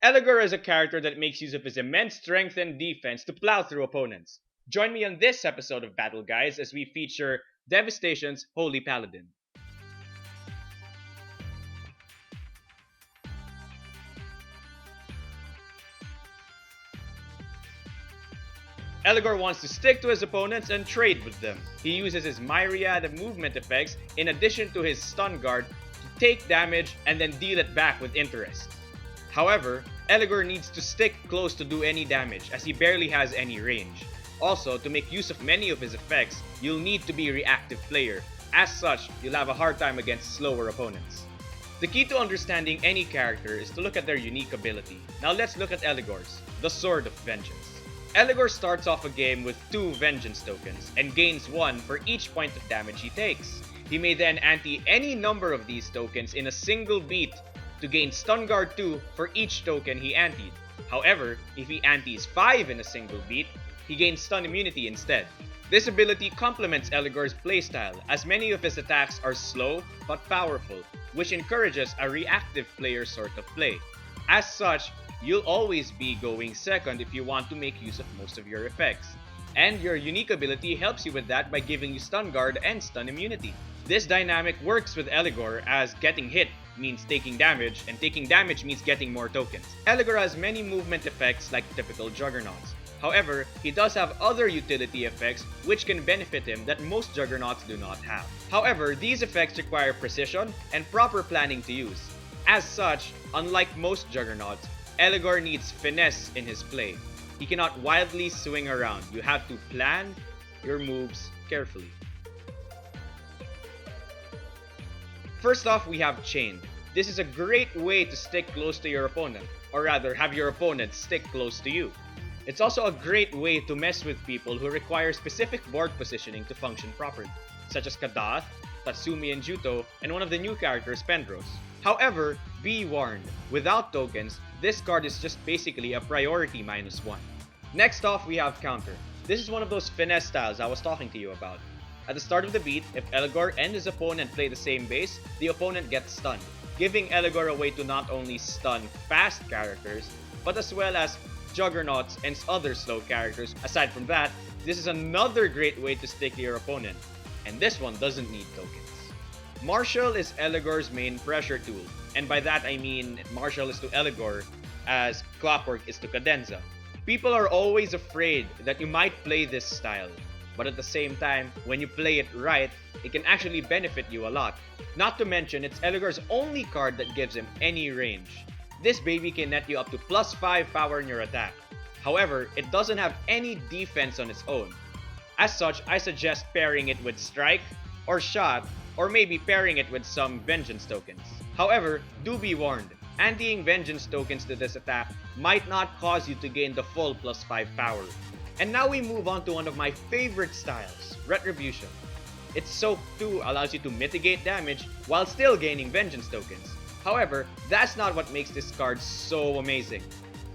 Eligor is a character that makes use of his immense strength and defense to plow through opponents. Join me on this episode of Battle Guides as we feature Devastation's Holy Paladin. Eligor wants to stick to his opponents and trade with them. He uses his myriad of movement effects in addition to his stun guard to take damage and then deal it back with interest. However, Eligor needs to stick close to do any damage as he barely has any range. Also, to make use of many of his effects, you'll need to be a reactive player. As such, you'll have a hard time against slower opponents. The key to understanding any character is to look at their unique ability. Now let's look at Eligor's, the Sword of Vengeance. Eligor starts off a game with 2 Vengeance tokens and gains 1 for each point of damage he takes. He may then ante any number of these tokens in a single beat to gain Stun Guard 2 for each token he anteed. However, if he antes 5 in a single beat, he gains Stun Immunity instead. This ability complements Eligor's playstyle as many of his attacks are slow but powerful, which encourages a reactive player sort of play. As such, you'll always be going second if you want to make use of most of your effects. And your unique ability helps you with that by giving you Stun Guard and Stun Immunity. This dynamic works with Eligor as getting hit means taking damage, and taking damage means getting more tokens. Eligor has many movement effects like typical juggernauts. However, he does have other utility effects which can benefit him that most juggernauts do not have. However, these effects require precision and proper planning to use. As such, unlike most juggernauts, Eligor needs finesse in his play. He cannot wildly swing around. You have to plan your moves carefully. First off, we have Chained. This is a great way to stick close to your opponent, or rather have your opponent stick close to you. It's also a great way to mess with people who require specific board positioning to function properly, such as Kadath, Tatsumi and Juto, and one of the new characters, Pendros. However, be warned, without tokens, this card is just basically a priority -1. Next off, we have Counter. This is one of those finesse styles I was talking to you about. At the start of the beat, if Eligor and his opponent play the same base, the opponent gets stunned, giving Eligor a way to not only stun fast characters, but as well as juggernauts and other slow characters. Aside from that, this is another great way to stick to your opponent, and this one doesn't need tokens. Martial is Eligor's main pressure tool, and by that I mean Martial is to Eligor as Clockwork is to Cadenza. People are always afraid that you might play this style, but at the same time, when you play it right, it can actually benefit you a lot. Not to mention, it's Eligor's only card that gives him any range. This baby can net you up to +5 power in your attack. However, it doesn't have any defense on its own. As such, I suggest pairing it with Strike or Shot, or maybe pairing it with some Vengeance tokens. However, do be warned, anteing Vengeance tokens to this attack might not cause you to gain the full +5 power. And now we move on to one of my favorite styles, Retribution. Its Soak 2 allows you to mitigate damage while still gaining Vengeance tokens. However, that's not what makes this card so amazing.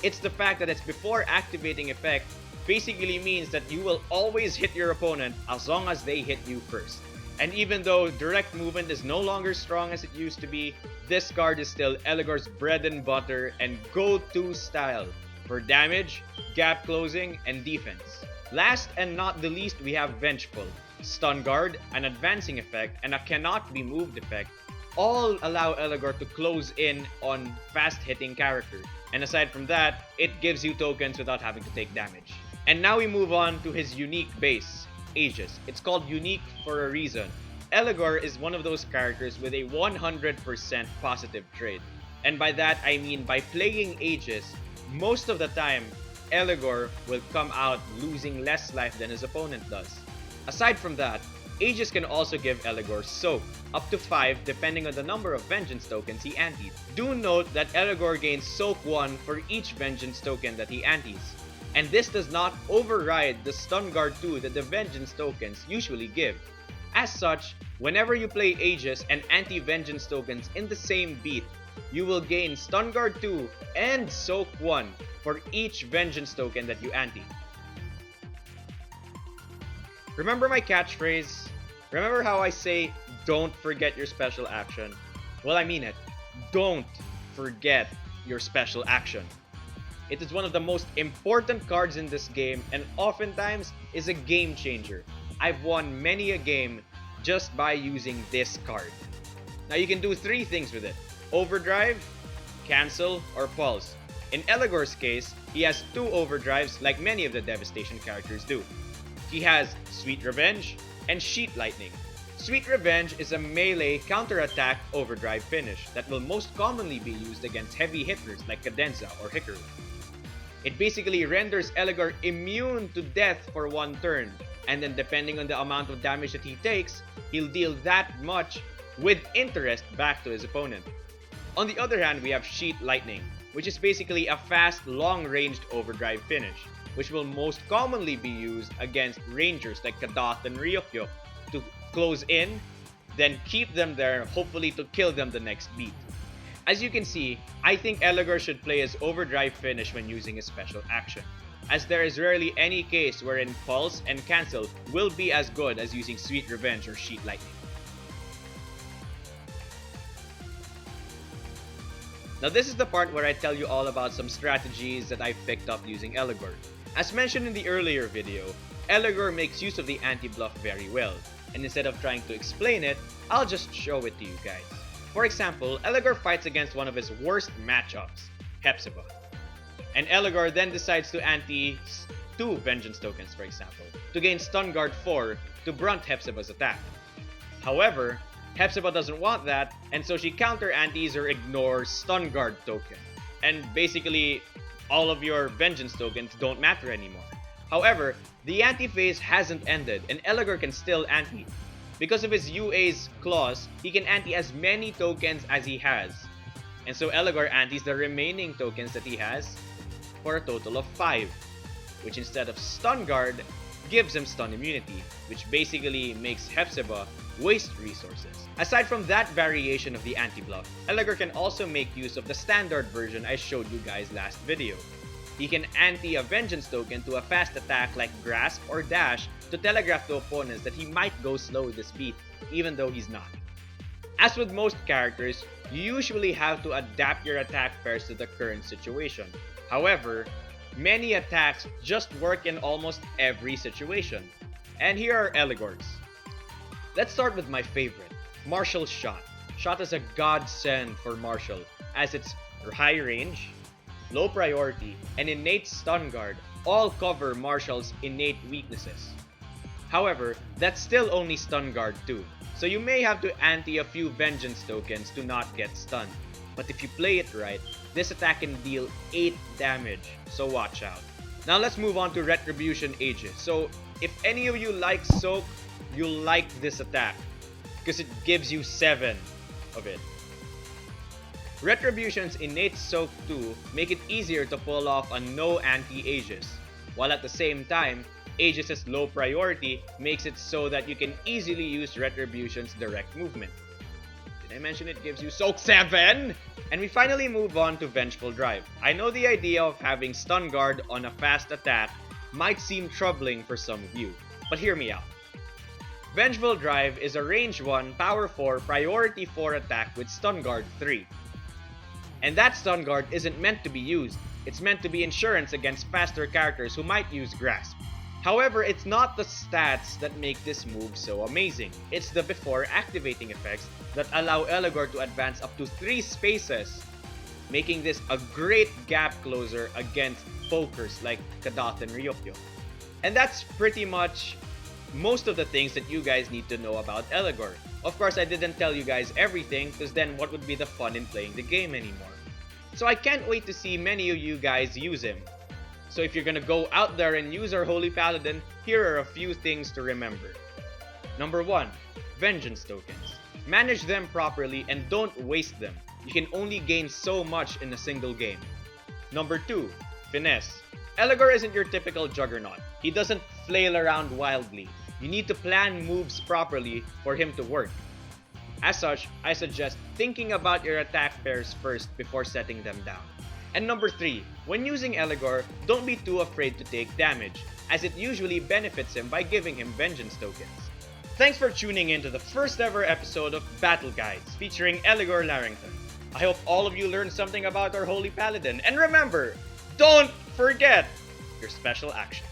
It's the fact that its before activating effect basically means that you will always hit your opponent as long as they hit you first. And even though direct movement is no longer strong as it used to be, this card is still Eligor's bread and butter and go-to style for damage, gap closing, and defense. Last and not the least, we have Vengeful. Stun Guard, an advancing effect, and a cannot be moved effect all allow Eligor to close in on fast-hitting characters. And aside from that, it gives you tokens without having to take damage. And now we move on to his unique base, Aegis. It's called unique for a reason. Eligor is one of those characters with a 100% positive trade. And by that, I mean by playing Aegis, most of the time, Eligor will come out losing less life than his opponent does. Aside from that, Aegis can also give Eligor Soak, up to 5 depending on the number of Vengeance tokens he antes. Do note that Eligor gains Soak 1 for each Vengeance token that he antes. And this does not override the Stun Guard 2 that the Vengeance tokens usually give. As such, whenever you play Aegis and anti-Vengeance tokens in the same beat, you will gain Stun Guard 2 and Soak 1 for each Vengeance token that you ante. Remember my catchphrase? Remember how I say, don't forget your special action? Well, I mean it. Don't forget your special action. It is one of the most important cards in this game and oftentimes is a game changer. I've won many a game just by using this card. Now you can do three things with it: overdrive, cancel, or pulse. In Eligor's case, he has two overdrives like many of the Devastation characters do. He has Sweet Revenge and Sheet Lightning. Sweet Revenge is a melee counterattack overdrive finish that will most commonly be used against heavy hitters like Cadenza or Hikaru. It basically renders Eligor immune to death for one turn, and then depending on the amount of damage that he takes, he'll deal that much with interest back to his opponent. On the other hand, we have Sheet Lightning, which is basically a fast, long-ranged overdrive finish, which will most commonly be used against rangers like Kadath and Ryukyu to close in, then keep them there, hopefully to kill them the next beat. As you can see, I think Eligor should play his overdrive finish when using his special action, as there is rarely any case wherein Pulse and Cancel will be as good as using Sweet Revenge or Sheet Lightning. Now this is the part where I tell you all about some strategies that I've picked up using Eligor. As mentioned in the earlier video, Eligor makes use of the anti-bluff very well, and instead of trying to explain it, I'll just show it to you guys. For example, Eligor fights against one of his worst matchups, Hepzibah. And Eligor then decides to ante 2 Vengeance tokens, for example, to gain Stun Guard 4 to brunt Hepzibah's attack. However, Hepzibah doesn't want that, and so she counter-antes or ignores Stun Guard token. And basically, all of your Vengeance tokens don't matter anymore. However, the anti-phase hasn't ended, and Eligor can still ante. Because of his UA's clause, he can ante as many tokens as he has. And so Eligor antes the remaining tokens that he has for a total of 5, which instead of Stun Guard, gives him Stun Immunity, which basically makes Hepzibah waste resources. Aside from that variation of the anti-bluff, Eligor can also make use of the standard version I showed you guys last video. He can ante a Vengeance token to a fast attack like Grasp or Dash to telegraph to opponents that he might go slow this beat, even though he's not. As with most characters, you usually have to adapt your attack pairs to the current situation. However, many attacks just work in almost every situation. And here are Eligor's. Let's start with my favorite, Martial's Shot. Shot is a godsend for Martial, as its high range, low priority, and innate stun guard all cover Martial's innate weaknesses. However, that's still only stun guard 2, so you may have to ante a few Vengeance tokens to not get stunned. But if you play it right, this attack can deal 8 damage, so watch out. Now let's move on to Retribution Aegis. So if any of you like Soak, you'll like this attack, because it gives you 7 of it. Retribution's innate Soak 2 make it easier to pull off a no anti-Aegis, while at the same time, Aegis's low priority makes it so that you can easily use Retribution's direct movement. Did I mention it gives you Soak 7? And we finally move on to Vengeful Drive. I know the idea of having Stun Guard on a fast attack might seem troubling for some of you, but hear me out. Vengeful Drive is a range 1, power 4, priority 4 attack with Stun Guard 3. And that Stun Guard isn't meant to be used, it's meant to be insurance against faster characters who might use Grasp. However, it's not the stats that make this move so amazing, it's the before activating effects that allow Eligor to advance up to 3 spaces, making this a great gap closer against pokers like Kadath and Ryukyu. And that's pretty much most of the things that you guys need to know about Eligor. Of course, I didn't tell you guys everything, because then what would be the fun in playing the game anymore? So I can't wait to see many of you guys use him. So if you're gonna go out there and use our Holy Paladin, here are a few things to remember. Number 1, Vengeance tokens. Manage them properly and don't waste them. You can only gain so much in a single game. Number 2, Finesse. Eligor isn't your typical juggernaut. He doesn't flail around wildly. You need to plan moves properly for him to work. As such, I suggest thinking about your attack pairs first before setting them down. And number 3, when using Eligor, don't be too afraid to take damage, as it usually benefits him by giving him Vengeance tokens. Thanks for tuning in to the first ever episode of Battle Guides featuring Eligor Larington. I hope all of you learned something about our Holy Paladin. And remember, don't forget your special action.